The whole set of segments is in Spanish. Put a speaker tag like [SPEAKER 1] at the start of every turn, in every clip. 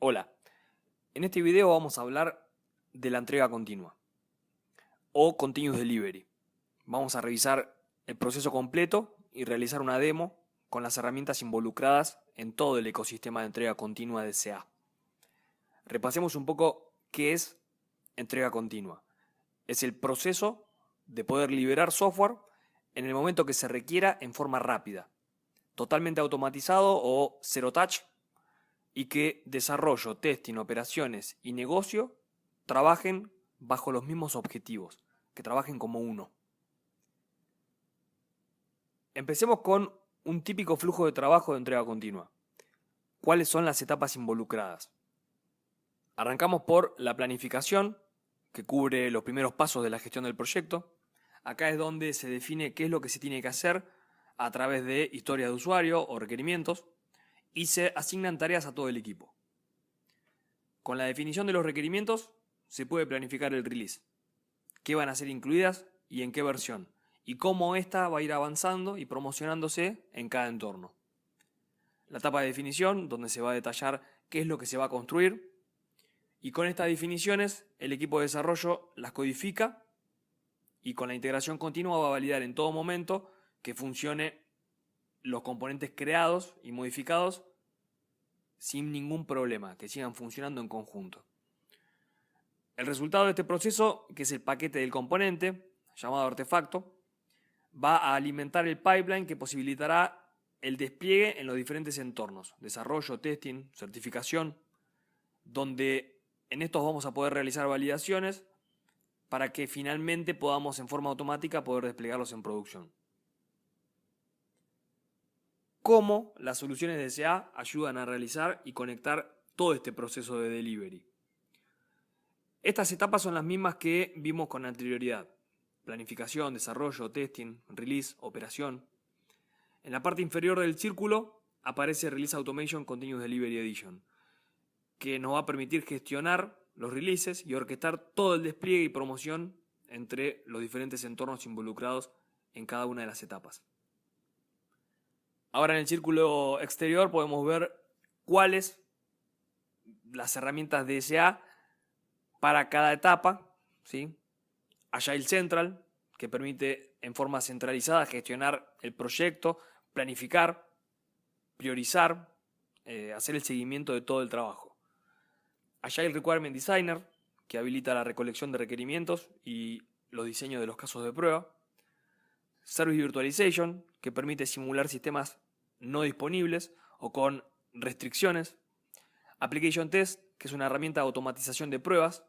[SPEAKER 1] Hola, en este video vamos a hablar de la entrega continua o Continuous Delivery. Vamos a revisar el proceso completo y realizar una demo con las herramientas involucradas en todo el ecosistema de entrega continua de CA. Repasemos un poco qué es entrega continua. Es el proceso de poder liberar software en el momento que se requiera en forma rápida, totalmente automatizado o zero touch, y que desarrollo, testing, operaciones y negocio trabajen bajo los mismos objetivos, que trabajen como uno. Empecemos con un típico flujo de trabajo de entrega continua. ¿Cuáles son las etapas involucradas? Arrancamos por la planificación, que cubre los primeros pasos de la gestión del proyecto. Acá es donde se define qué es lo que se tiene que hacer a través de historia de usuario o requerimientos y se asignan tareas a todo el equipo. Con la definición de los requerimientos se puede planificar el release, qué van a ser incluidas y en qué versión, y cómo ésta va a ir avanzando y promocionándose en cada entorno. La etapa de definición, donde se va a detallar qué es lo que se va a construir, y con estas definiciones el equipo de desarrollo las codifica y con la integración continua va a validar en todo momento que funcione los componentes creados y modificados sin ningún problema, que sigan funcionando en conjunto. El resultado de este proceso, que es el paquete del componente, llamado artefacto, va a alimentar el pipeline que posibilitará el despliegue en los diferentes entornos, desarrollo, testing, certificación, donde en estos vamos a poder realizar validaciones para que finalmente podamos en forma automática poder desplegarlos en producción. ¿Cómo las soluciones de CA ayudan a realizar y conectar todo este proceso de delivery? Estas etapas son las mismas que vimos con anterioridad: planificación, desarrollo, testing, release, operación. En la parte inferior del círculo aparece Release Automation Continuous Delivery Edition, que nos va a permitir gestionar los releases y orquestar todo el despliegue y promoción entre los diferentes entornos involucrados en cada una de las etapas. Ahora en el círculo exterior podemos ver cuáles las herramientas de SA para cada etapa, ¿sí? Agile Central, que permite en forma centralizada gestionar el proyecto, planificar, priorizar, hacer el seguimiento de todo el trabajo. Agile Requirement Designer, que habilita la recolección de requerimientos y los diseños de los casos de prueba. Service Virtualization, que permite simular sistemas no disponibles o con restricciones. Application Test, que es una herramienta de automatización de pruebas,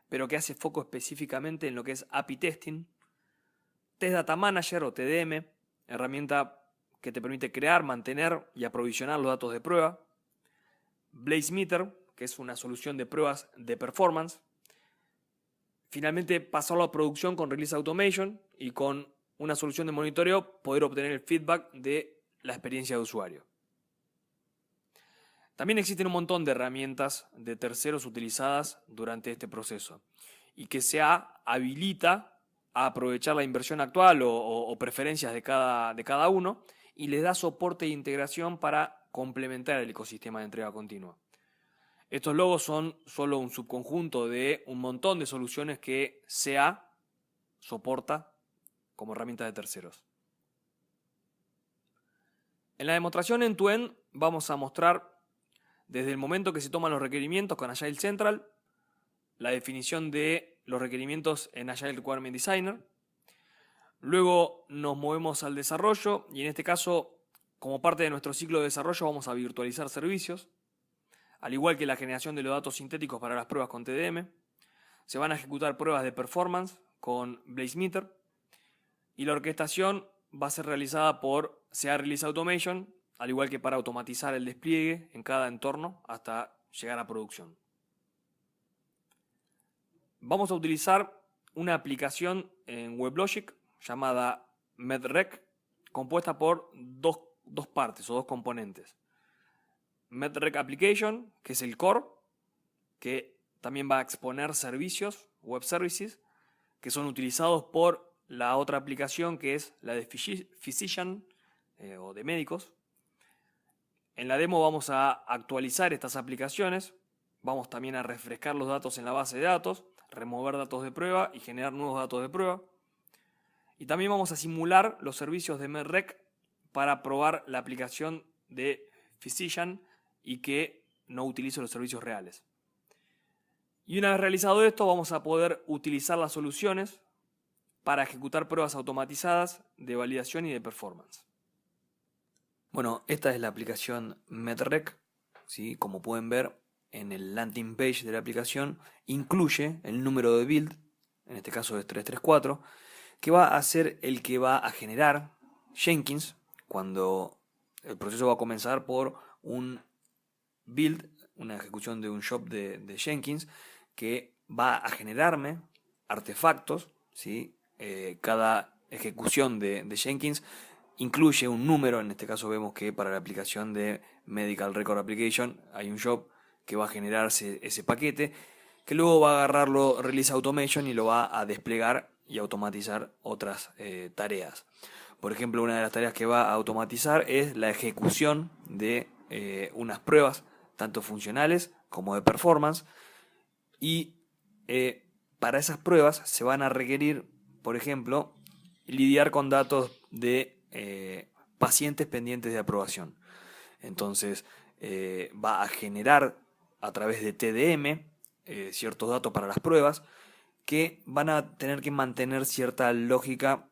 [SPEAKER 1] pero que hace foco específicamente en lo que es API Testing. Test Data Manager o TDM, herramienta que te permite crear, mantener y aprovisionar los datos de prueba. Blazemeter, que es una solución de pruebas de performance. Finalmente, pasarlo a producción con Release Automation y con una solución de monitoreo poder obtener el feedback de la experiencia de usuario. También existen un montón de herramientas de terceros utilizadas durante este proceso y que CA habilita a aprovechar la inversión actual o preferencias de cada uno y les da soporte e integración para complementar el ecosistema de entrega continua. Estos logos son solo un subconjunto de un montón de soluciones que CA soporta como herramienta de terceros. En la demostración end-to-end vamos a mostrar desde el momento que se toman los requerimientos con Agile Central, la definición de los requerimientos en Agile Requirement Designer. Luego nos movemos al desarrollo y en este caso, como parte de nuestro ciclo de desarrollo, vamos a virtualizar servicios. Al igual que la generación de los datos sintéticos para las pruebas con TDM, se van a ejecutar pruebas de performance con Blazemeter y la orquestación va a ser realizada por CA Release Automation, al igual que para automatizar el despliegue en cada entorno hasta llegar a producción. Vamos a utilizar una aplicación en WebLogic llamada MedRec, compuesta por dos partes o dos componentes. MedRec Application, que es el core, que también va a exponer servicios, web services, que son utilizados por la otra aplicación que es la de Physician o de médicos. En la demo vamos a actualizar estas aplicaciones Vamos también a refrescar los datos en la base de datos, remover datos de prueba y generar nuevos datos de prueba. Y también vamos a simular los servicios de MedRec para probar la aplicación de Physician y que no utilice los servicios reales. Y una vez realizado esto, vamos a poder utilizar las soluciones para ejecutar pruebas automatizadas de validación y de performance. Bueno, esta es la aplicación MedRec, ¿sí? Como pueden ver en el landing page de la aplicación, incluye el número de build, en este caso es 334, que va a ser el que va a generar Jenkins cuando el proceso va a comenzar por un build, una ejecución de un job de Jenkins, que va a generarme artefactos, ¿sí? Cada ejecución de Jenkins incluye un número. En este caso vemos que para la aplicación de Medical Record Application hay un job que va a generarse ese paquete, que luego va a agarrarlo Release Automation y lo va a desplegar y automatizar otras tareas. Por ejemplo, una de las tareas que va a automatizar es la ejecución de unas pruebas, tanto funcionales como de performance, y para esas pruebas se van a requerir, por ejemplo, lidiar con datos de pacientes pendientes de aprobación. Entonces va a generar a través de TDM ciertos datos para las pruebas que van a tener que mantener cierta lógica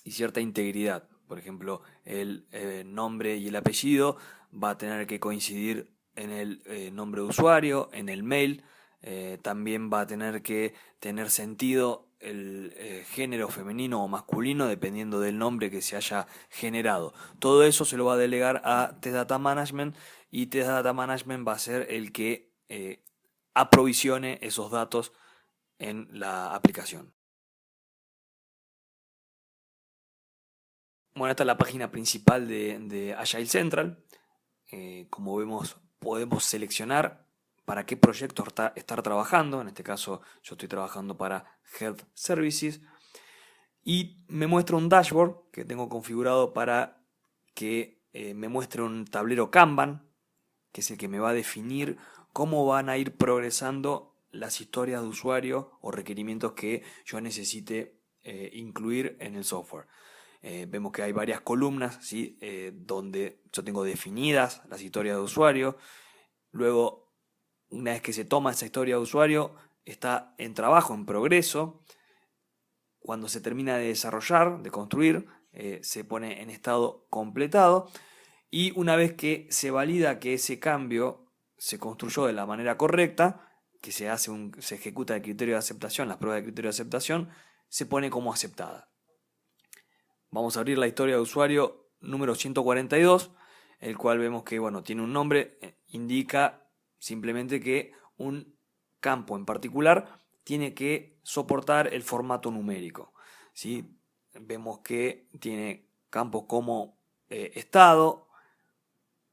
[SPEAKER 1] y cierta integridad. Por ejemplo, el nombre y el apellido va a tener que coincidir en el nombre de usuario, en el mail. También va a tener que tener sentido el género femenino o masculino dependiendo del nombre que se haya generado. Todo eso se lo va a delegar a Test Data Management, y Test Data Management va a ser el que aprovisione esos datos en la aplicación. Bueno, esta es la página principal de Agile Central. Como vemos, podemos seleccionar para qué proyecto estar trabajando. En este caso, yo estoy trabajando para Health Services. Y me muestra un dashboard que tengo configurado para que me muestre un tablero Kanban, que es el que me va a definir cómo van a ir progresando las historias de usuario o requerimientos que yo necesite incluir en el software. Vemos que hay varias columnas, ¿sí? Donde yo tengo definidas las historias de usuario. Luego, una vez que se toma esa historia de usuario, está en trabajo, en progreso. Cuando se termina de desarrollar, de construir, se pone en estado completado. Y una vez que se valida que ese cambio se construyó de la manera correcta, que se ejecuta el criterio de aceptación, las pruebas de criterio de aceptación, se pone como aceptada. Vamos a abrir la historia de usuario número 142, el cual vemos que tiene un nombre, indica simplemente que un campo en particular tiene que soportar el formato numérico, ¿sí? Vemos que tiene campos como estado,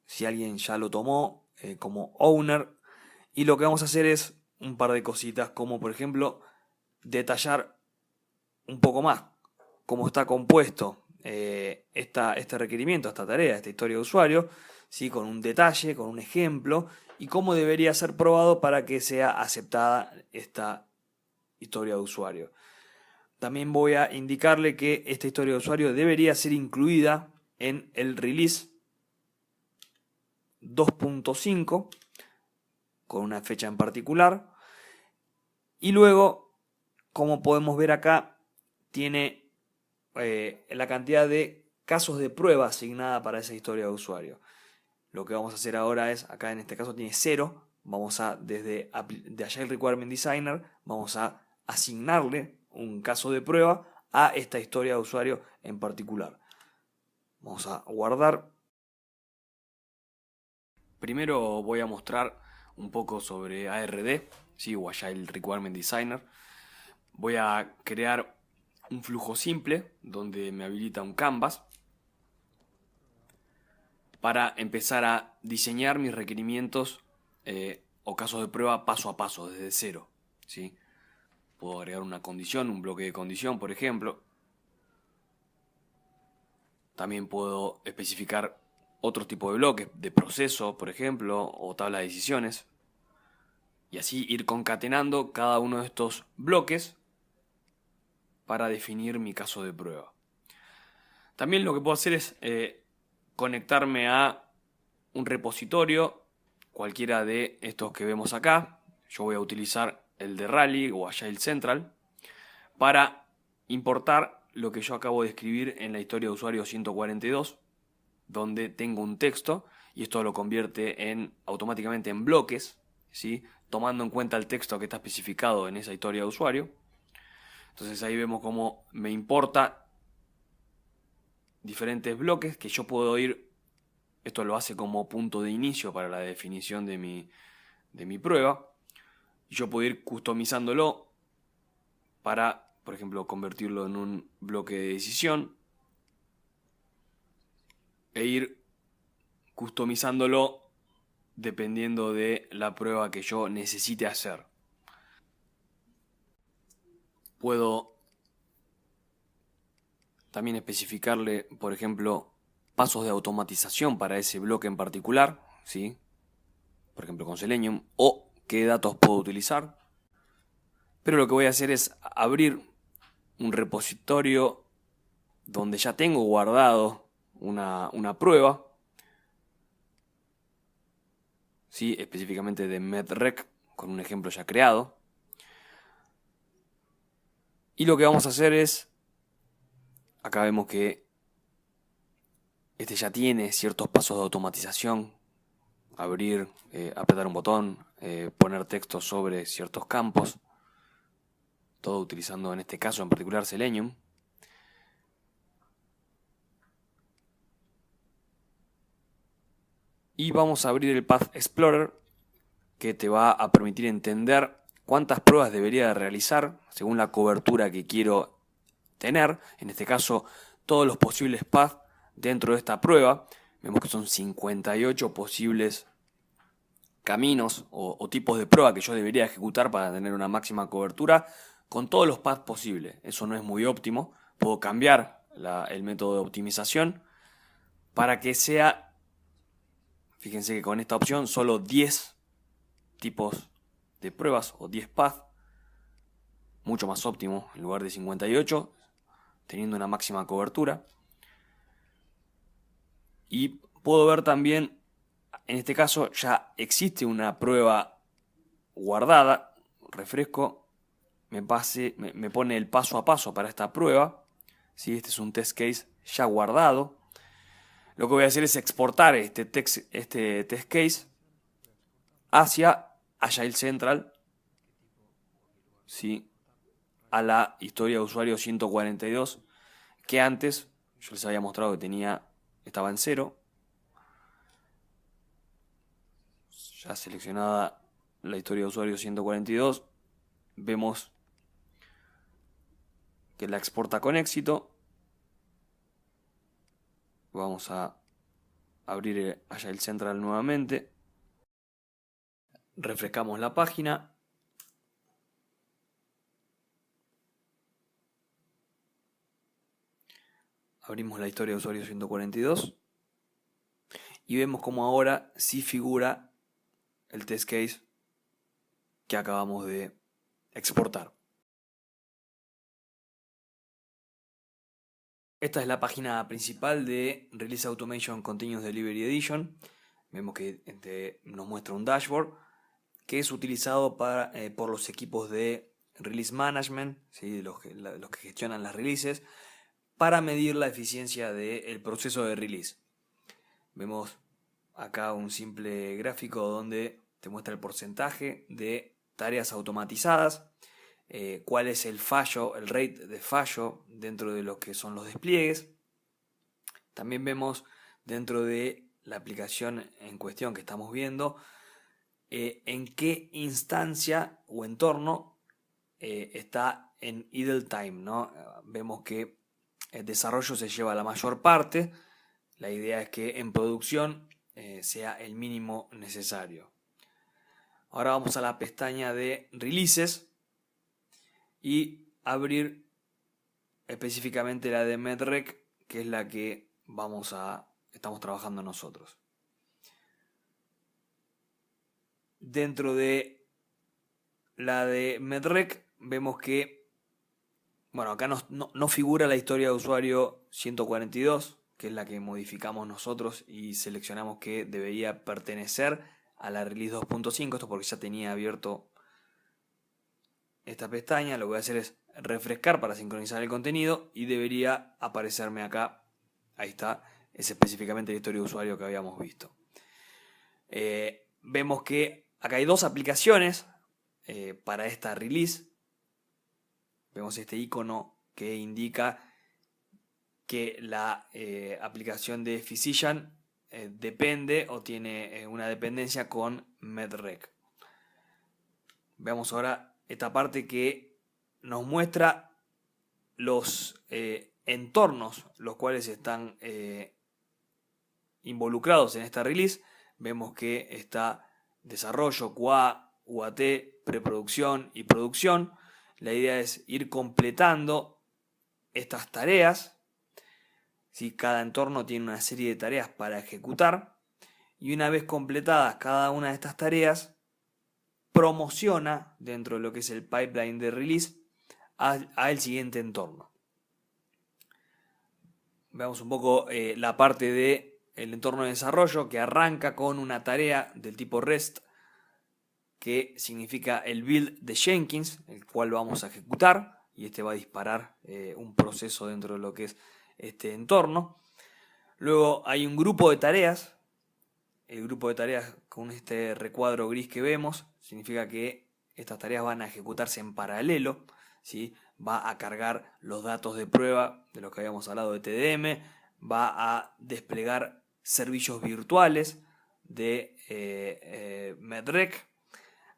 [SPEAKER 1] si alguien ya lo tomó, como owner, y lo que vamos a hacer es un par de cositas, como por ejemplo detallar un poco más cómo está compuesto este requerimiento, esta tarea, esta historia de usuario, ¿sí? Con un detalle, con un ejemplo, y cómo debería ser probado para que sea aceptada esta historia de usuario. También voy a indicarle que esta historia de usuario debería ser incluida en el release 2.5 con una fecha en particular. Y luego, como podemos ver acá, tiene la cantidad de casos de prueba asignada para esa historia de usuario. Lo que vamos a hacer ahora es, acá en este caso tiene 0, vamos a, desde de Agile Requirement Designer, vamos a asignarle un caso de prueba a esta historia de usuario en particular. Vamos a guardar. Primero voy a mostrar un poco sobre ARD, ¿sí? O Agile Requirement Designer. Voy a crear un flujo simple donde me habilita un canvas para empezar a diseñar mis requerimientos o casos de prueba paso a paso, desde cero, ¿sí? Puedo agregar una condición, un bloque de condición, por ejemplo. También puedo especificar otro tipo de bloques, de proceso, por ejemplo, o tabla de decisiones. y así ir concatenando cada uno de estos bloques para definir mi caso de prueba. También lo que puedo hacer es conectarme a un repositorio, cualquiera de estos que vemos acá. Yo voy a utilizar el de Rally o Agile Central para importar lo que yo acabo de escribir en la historia de usuario 142, donde tengo un texto y esto lo convierte automáticamente en bloques, ¿sí? Tomando en cuenta el texto que está especificado en esa historia de usuario. Entonces ahí vemos cómo me importa diferentes bloques que yo puedo ir, esto lo hace como punto de inicio para la definición de mi prueba. Yo puedo ir customizándolo para, por ejemplo, convertirlo en un bloque de decisión e ir customizándolo dependiendo de la prueba que yo necesite hacer. Puedo también especificarle, por ejemplo, pasos de automatización para ese bloque en particular, ¿sí? Por ejemplo con Selenium, o qué datos puedo utilizar. Pero lo que voy a hacer es abrir un repositorio donde ya tengo guardado una prueba, ¿sí? Específicamente de medrec, con un ejemplo ya creado. Y lo que vamos a hacer es, acá vemos que este ya tiene ciertos pasos de automatización: abrir, apretar un botón, poner texto sobre ciertos campos, todo utilizando en este caso en particular Selenium. Y vamos a abrir el Path Explorer, que te va a permitir entender cuántas pruebas debería realizar según la cobertura que quiero tener. En este caso, todos los posibles paths dentro de esta prueba. Vemos que son 58 posibles caminos o tipos de prueba que yo debería ejecutar para tener una máxima cobertura con todos los paths posibles. Eso no es muy óptimo. Puedo cambiar el método de optimización para que sea, fíjense que con esta opción, solo 10 tipos de pruebas o 10 paths, mucho más óptimo en lugar de 58, teniendo una máxima cobertura. Y puedo ver también, en este caso ya existe una prueba guardada. Refresco, me pone el paso a paso para esta prueba, ¿sí? Este es un test case ya guardado. Lo que voy a hacer es exportar este test case hacia Agile Central, ¿sí? A la historia de usuario 142, que antes yo les había mostrado que estaba en 0. Ya seleccionada la historia de usuario 142, vemos que la exporta con éxito. Vamos a abrir Agile Central nuevamente. Refrescamos la página. Abrimos la historia de usuario 142 y vemos como ahora sí figura el test case que acabamos de exportar. Esta es la página principal de Release Automation Continuous Delivery Edition. Vemos que nos muestra un dashboard que es utilizado por los equipos de Release Management, ¿sí? los que gestionan las releases, para medir la eficiencia del proceso de release. Vemos acá un simple gráfico donde te muestra el porcentaje de tareas automatizadas, cuál es el fallo, el rate de fallo dentro de lo que son los despliegues. También vemos dentro de la aplicación en cuestión que estamos viendo en qué instancia o entorno está en idle time, ¿no? Vemos que el desarrollo se lleva la mayor parte. La idea es que en producción sea el mínimo necesario. Ahora vamos a la pestaña de releases y abrir específicamente la de medrec, que es la que estamos trabajando nosotros. Dentro de la de Medrec, vemos que, bueno, acá no figura la historia de usuario 142, que es la que modificamos nosotros y seleccionamos que debería pertenecer a la release 2.5, esto porque ya tenía abierto esta pestaña. Lo que voy a hacer es refrescar para sincronizar el contenido y debería aparecerme acá. Ahí está, es específicamente la historia de usuario que habíamos visto. Vemos que acá hay dos aplicaciones para esta release. Vemos este icono que indica que la aplicación de Physician depende o tiene una dependencia con Medrec. Veamos ahora esta parte que nos muestra los entornos los cuales están involucrados en esta release. Vemos que está desarrollo, QA, UAT, preproducción y producción. La idea es ir completando estas tareas. ¿Sí? Cada entorno tiene una serie de tareas para ejecutar y una vez completadas cada una de estas tareas, promociona dentro de lo que es el pipeline de release al siguiente entorno. Veamos un poco la parte del entorno de desarrollo, que arranca con una tarea del tipo REST, que significa el build de Jenkins, el cual vamos a ejecutar, y este va a disparar un proceso dentro de lo que es este entorno. Luego hay un grupo de tareas. El grupo de tareas con este recuadro gris que vemos significa que estas tareas van a ejecutarse en paralelo, ¿sí? Va a cargar los datos de prueba de los que habíamos hablado de TDM, va a desplegar servicios virtuales de Medrec,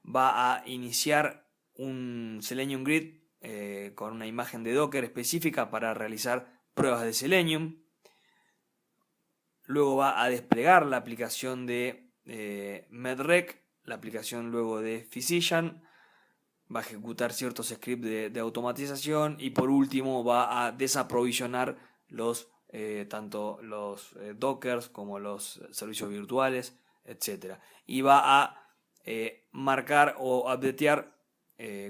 [SPEAKER 1] va a iniciar un Selenium Grid con una imagen de Docker específica para realizar pruebas de Selenium. Luego va a desplegar la aplicación de Medrec, la aplicación luego de Physician, va a ejecutar ciertos scripts de automatización y por último va a desaprovisionar tanto los Dockers como los servicios virtuales, etc. Y va a marcar o updatear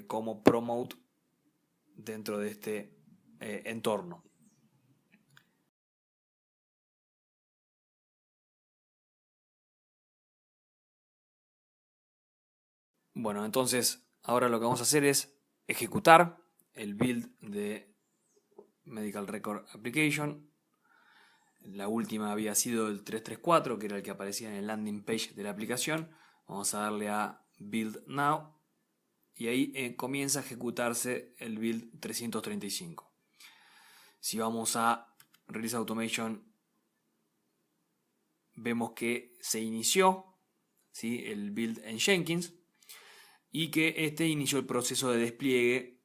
[SPEAKER 1] como promote dentro de este entorno. Bueno, entonces ahora lo que vamos a hacer es ejecutar el build de Medical Record Application. La última había sido el 334, que era el que aparecía en el landing page de la aplicación. Vamos a darle a Build Now y ahí comienza a ejecutarse el build 335. Si vamos a Release Automation, vemos que se inició, ¿sí?, el build en Jenkins y que este inició el proceso de despliegue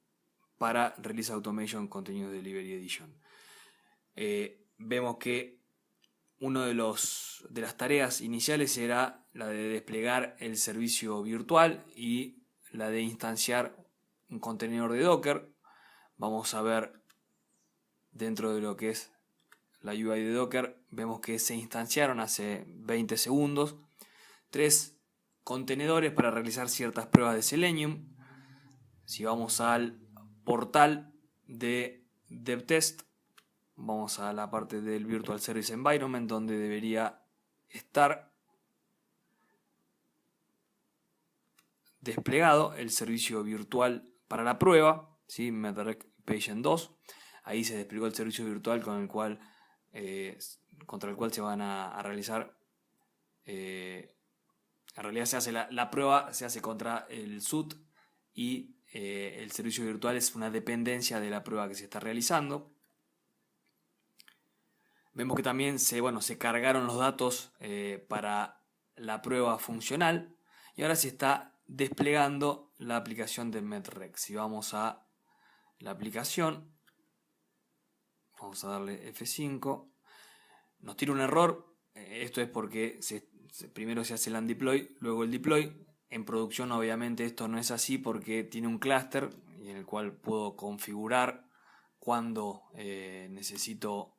[SPEAKER 1] para Release Automation Continuous Delivery Edition. Vemos que una de las tareas iniciales era la de desplegar el servicio virtual y la de instanciar un contenedor de Docker. Vamos a ver dentro de lo que es la UI de Docker, vemos que se instanciaron hace 20 segundos 3 contenedores para realizar ciertas pruebas de Selenium. Si vamos al portal de DevTest, vamos a la parte del Virtual Service Environment, donde debería estar desplegado el servicio virtual para la prueba, ¿sí? Medrec Patient 2. Ahí se desplegó el servicio virtual contra el cual se van a realizar. En realidad se hace la prueba, se hace contra el SUT y el servicio virtual es una dependencia de la prueba que se está realizando. Vemos que también se cargaron los datos para la prueba funcional y ahora se está desplegando la aplicación de Medrec. Si vamos a la aplicación, vamos a darle F5, nos tira un error. Esto es porque primero se hace el undeploy, luego el deploy. En producción obviamente esto no es así porque tiene un clúster en el cual puedo configurar cuando necesito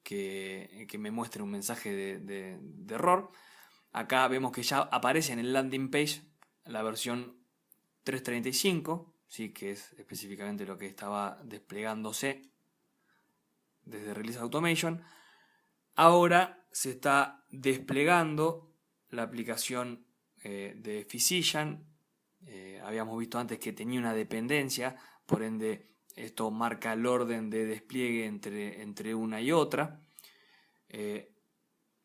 [SPEAKER 1] que me muestre un mensaje de error. Acá vemos que ya aparece en el landing page la versión 335, ¿sí? Que es específicamente lo que estaba desplegándose desde Release Automation. Ahora se está desplegando la aplicación de Physician. Habíamos visto antes que tenía una dependencia, por ende esto marca el orden de despliegue entre una y otra.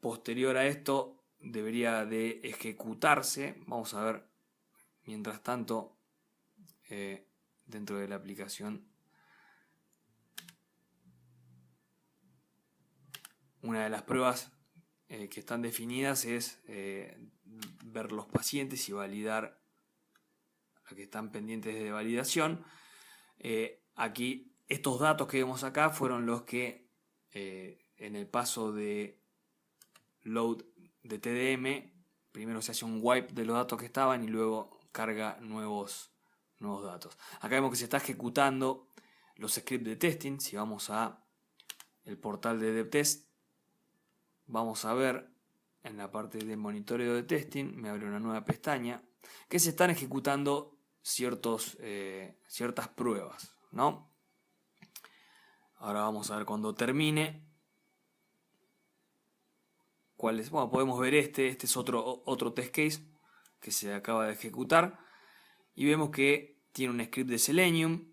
[SPEAKER 1] Posterior a esto debería de ejecutarse. Vamos a ver mientras tanto dentro de la aplicación una de las pruebas que están definidas es ver los pacientes y validar a que están pendientes de validación. Aquí estos datos que vemos acá fueron los que en el paso de load de TDM primero se hace un wipe de los datos que estaban y luego carga nuevos datos. Acá vemos que se está ejecutando los scripts de testing. Si vamos a el portal de DevTest, vamos a ver en la parte de monitoreo de testing, me abre una nueva pestaña, que se están ejecutando ciertas pruebas, ¿no? Ahora vamos a ver cuando termine cuáles. Bueno, podemos ver este es otro test case que se acaba de ejecutar y vemos que tiene un script de Selenium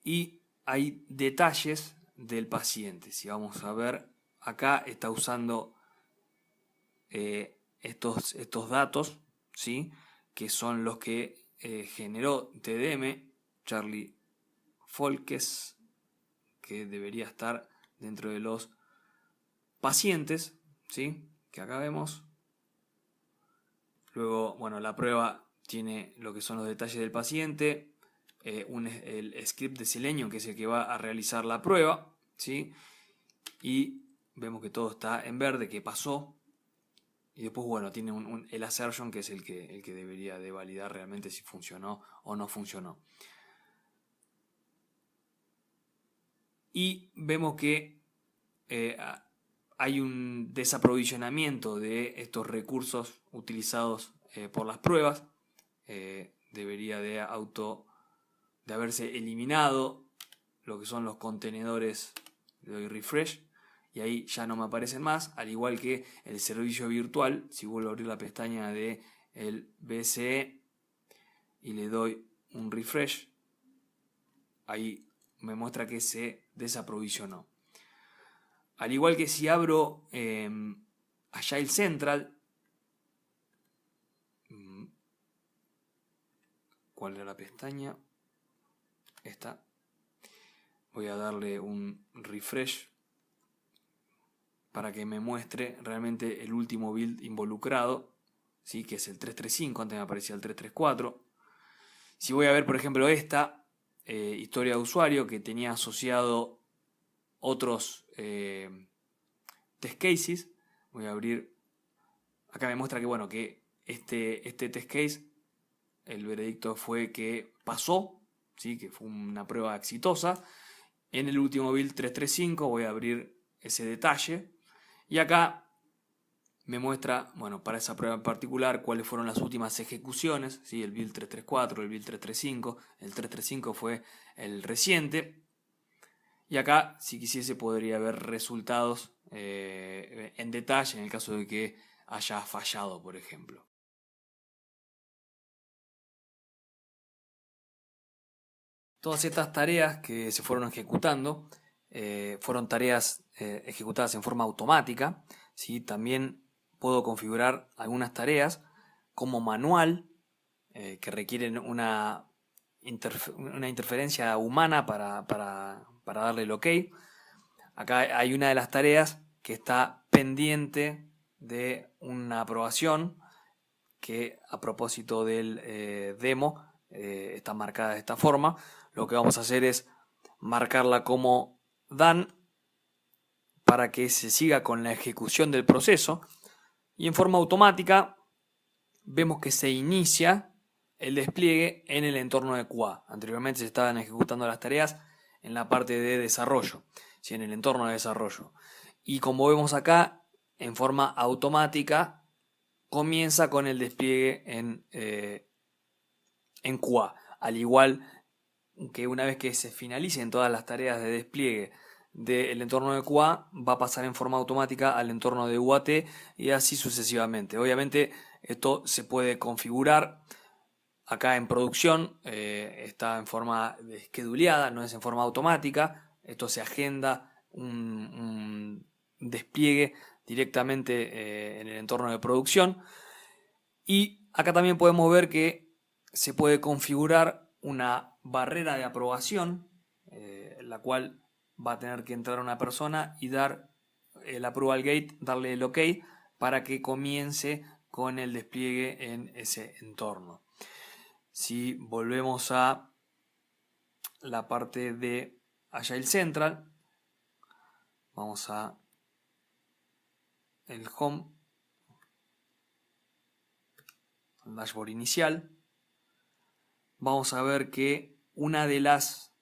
[SPEAKER 1] y hay detalles del paciente. Si vamos a ver acá, está usando estos datos, ¿sí? Que son los que generó TDM, Charlie Folkes, que debería estar dentro de los pacientes, ¿sí? Que acá vemos. Luego, bueno, la prueba tiene lo que son los detalles del paciente, el script de Selenium, que es el que va a realizar la prueba, ¿sí? Y vemos que todo está en verde, que pasó. Y después, bueno, tiene el assertion, que es el que debería de validar realmente si funcionó o no funcionó. Y vemos que hay un desaprovisionamiento de estos recursos utilizados por las pruebas. Debería de haberse eliminado lo que son los contenedores. Le doy refresh y ahí ya no me aparecen más, al igual que el servicio virtual. Si vuelvo a abrir la pestaña de el BCE y le doy un refresh, ahí me muestra que se desaprovisionó. Al igual que si abro Agile Central, ¿cuál era la pestaña? Esta. Voy a darle un refresh para que me muestre realmente el último build involucrado, ¿sí? Que es el 335, antes me aparecía el 334. Si voy a ver, por ejemplo, esta historia de usuario que tenía asociado otros test cases, voy a abrir, acá me muestra que bueno, que este test case, el veredicto fue que pasó, ¿sí? Que fue una prueba exitosa. En el último build 335 voy a abrir ese detalle y acá me muestra, bueno, para esa prueba en particular, cuáles fueron las últimas ejecuciones, ¿sí? El build 334, el build 335, el 335 fue el reciente. Y acá, si quisiese, podría ver resultados en detalle en el caso de que haya fallado, por ejemplo. Todas estas tareas que se fueron ejecutando fueron tareas ejecutadas en forma automática, ¿sí? También puedo configurar algunas tareas como manual que requieren una interferencia humana para darle el OK. Acá hay una de las tareas que está pendiente de una aprobación que, a propósito del demo, está marcada de esta forma. Lo que vamos a hacer es marcarla como done para que se siga con la ejecución del proceso y en forma automática vemos que se inicia el despliegue en el entorno de QA. Anteriormente se estaban ejecutando las tareas en la parte de desarrollo, ¿sí? En el entorno de desarrollo. Y como vemos acá, en forma automática comienza con el despliegue en QA. al igual que una vez que se finalicen todas las tareas de despliegue del entorno de QA, va a pasar en forma automática al entorno de UAT y así sucesivamente. Obviamente esto se puede configurar. Acá en producción está en forma scheduleada, no es en forma automática. Esto se agenda un despliegue directamente en el entorno de producción. Y acá también podemos ver que se puede configurar una barrera de aprobación, la cual va a tener que entrar una persona y dar el approval gate, darle el OK para que comience con el despliegue en ese entorno. Si volvemos a la parte de Agile Central, vamos a el Home, el dashboard inicial, vamos a ver que una de las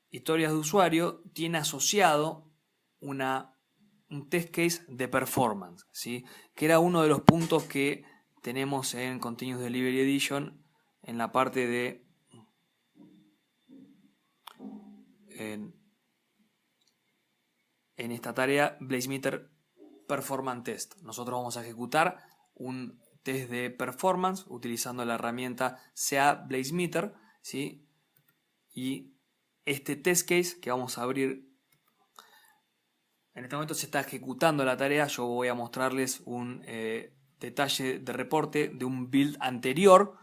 [SPEAKER 1] historias de usuario tiene asociado un test case de performance, ¿sí? Que era uno de los puntos que tenemos en Continuous Delivery Edition en la parte de en esta tarea BlazeMeter Performance Test. Nosotros vamos a ejecutar un test de performance utilizando la herramienta CA BlazeMeter, ¿sí? Y este test case que vamos a abrir en este momento se está ejecutando la tarea. Yo voy a mostrarles un detalle de reporte de un build anterior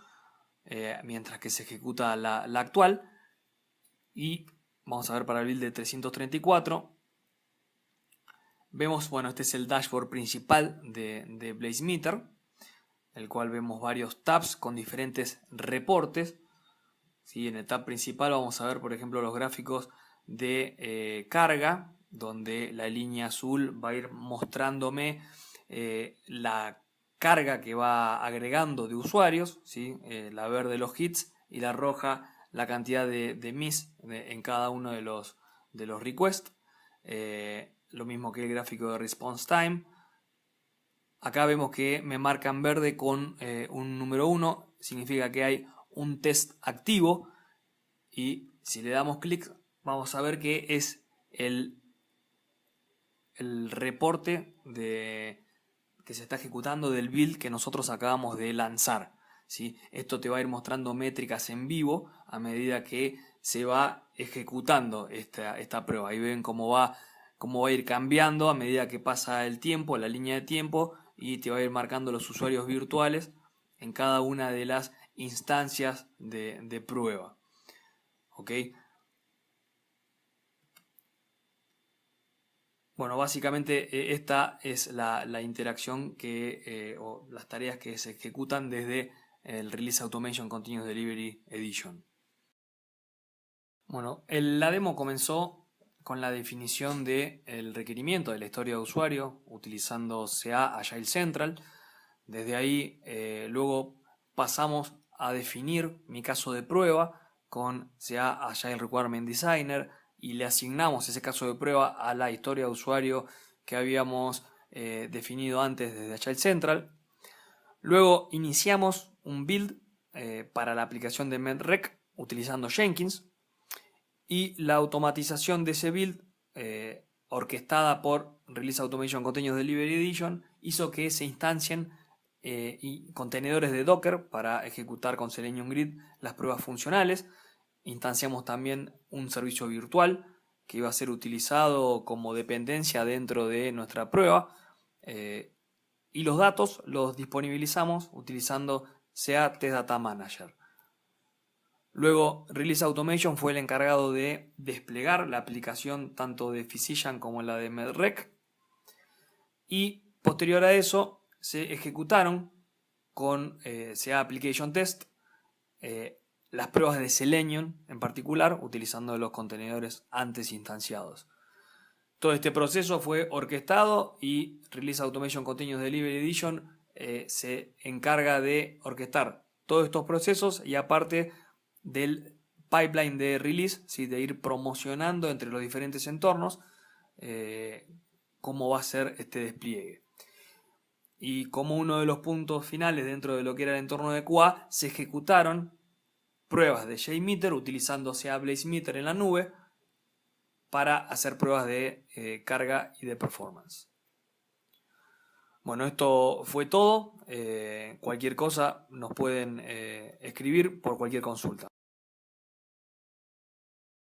[SPEAKER 1] mientras que se ejecuta la actual. Y vamos a ver para el build de 334. Vemos, bueno, este es el dashboard principal de BlazeMeter, el cual vemos varios tabs con diferentes reportes. ¿Sí? En el tab principal vamos a ver, por ejemplo, los gráficos de carga, donde la línea azul va a ir mostrándome la carga que va agregando de usuarios, ¿sí? La verde los hits y la roja la cantidad de miss en cada uno de los requests. Lo mismo que el gráfico de response time. Acá vemos que me marcan verde con un número 1, significa que hay un test activo, y si le damos clic vamos a ver que es el reporte que se está ejecutando del build que nosotros acabamos de lanzar, ¿sí? Esto te va a ir mostrando métricas en vivo a medida que se va ejecutando esta prueba. Ahí ven cómo va a ir cambiando a medida que pasa el tiempo, la línea de tiempo, y te va a ir marcando los usuarios virtuales en cada una de las instancias de prueba. ¿Ok? Bueno, básicamente esta es la interacción o las tareas que se ejecutan desde el Release Automation Continuous Delivery Edition. Bueno, la demo comenzó con la definición del requerimiento de la historia de usuario utilizando CA Agile Central. Desde ahí luego pasamos a definir mi caso de prueba con CA Agile Requirement Designer y le asignamos ese caso de prueba a la historia de usuario que habíamos definido antes desde Agile Central. Luego iniciamos un build para la aplicación de MedRec utilizando Jenkins, y la automatización de ese build orquestada por Release Automation Continuous Delivery Edition hizo que se instancien y contenedores de Docker para ejecutar con Selenium Grid las pruebas funcionales. Instanciamos también un servicio virtual que iba a ser utilizado como dependencia dentro de nuestra prueba, y los datos los disponibilizamos utilizando CA Test Data Manager. Luego Release Automation fue el encargado de desplegar la aplicación tanto de Physician como la de MedRec, y posterior a eso se ejecutaron con CA Application Test las pruebas de Selenium en particular, utilizando los contenedores antes instanciados. Todo este proceso fue orquestado y Release Automation Continuous Delivery Edition se encarga de orquestar todos estos procesos y aparte del pipeline de release, ¿sí? De ir promocionando entre los diferentes entornos cómo va a ser este despliegue. Y como uno de los puntos finales dentro de lo que era el entorno de QA, se ejecutaron pruebas de JMeter utilizándose a BlazeMeter en la nube para hacer pruebas de carga y de performance. Bueno, esto fue todo. Cualquier cosa nos pueden escribir por cualquier consulta.